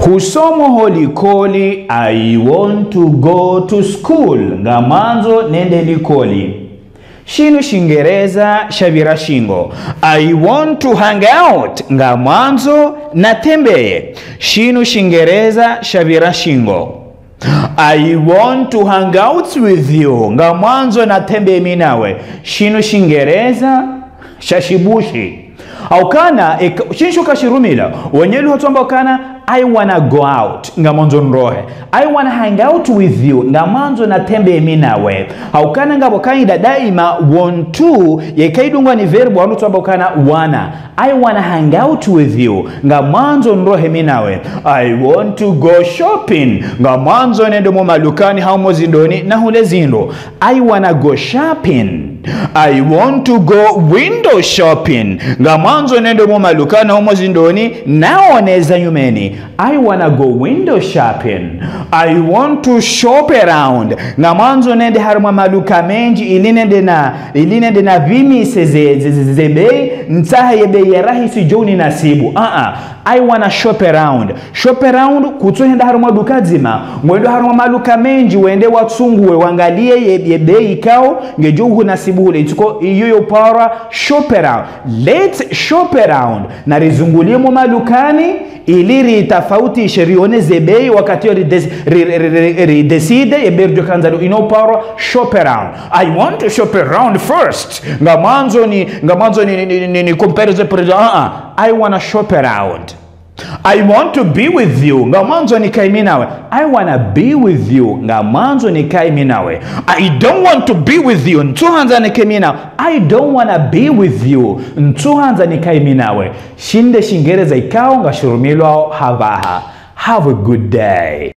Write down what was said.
Kusomo holikoli, I want to go to school. Ngamanzo nende likoli. Shinu Shingereza shavira shingo. I want to hang out. Ngamanzo natembeye. Shinu Shingereza shavira shingo. I want to hang out with you. Ngamanzo natembeye minawe. Shinu Shingereza shashibushi. Au kana shinshu kashirumila wenyelu hotomba kana I wanna go out ngamanzo nrohe. I wanna hang out with you ngamanzo natembe minawe. Au kana ngabo kaida daima want to yekaidungwa ni verbo anu tomba kana wanna. I wanna hang out with you ngamanzo nrohe minawe. I want to go shopping ngamanzo nendo mo malukani haumo zindoni na hule zindo. I wanna go shopping. I want to go window shopping ngamanzo nendo mo malukani haumo zindoni naoneza nyumeni. I wanna go window shopping. I want to shop around ngamanzo nende haruma maluka menji ilinende na vimi zebei ntaha yebe yarahisi joni nasibu. I wanna shop around. Shop around kutuhenda haruma dukazima mwendo haruma maluka menji wende watsunguwe wangalie yebe ikao ngejuhu nasibu hule ituko iyo para shop around. Let's shop around na rizungulie mo malukani iliri tafauti sherione zebei wakati yo rideside eberjo kanzalu inoparo shop around. I want to shop around first ngamanzo ni comparison I wanna shop around. I want to be with you ngamanzo ni kaiminawe. I wanna be with you ngamanzo ni kaiminawe. I don't want to be with you ntuhanza ni kaiminawe. I don't wanna be with you ntuhanza ni kaiminawe. Shinde Shingereza ikao ngashurumilwa havaha. Have a good day.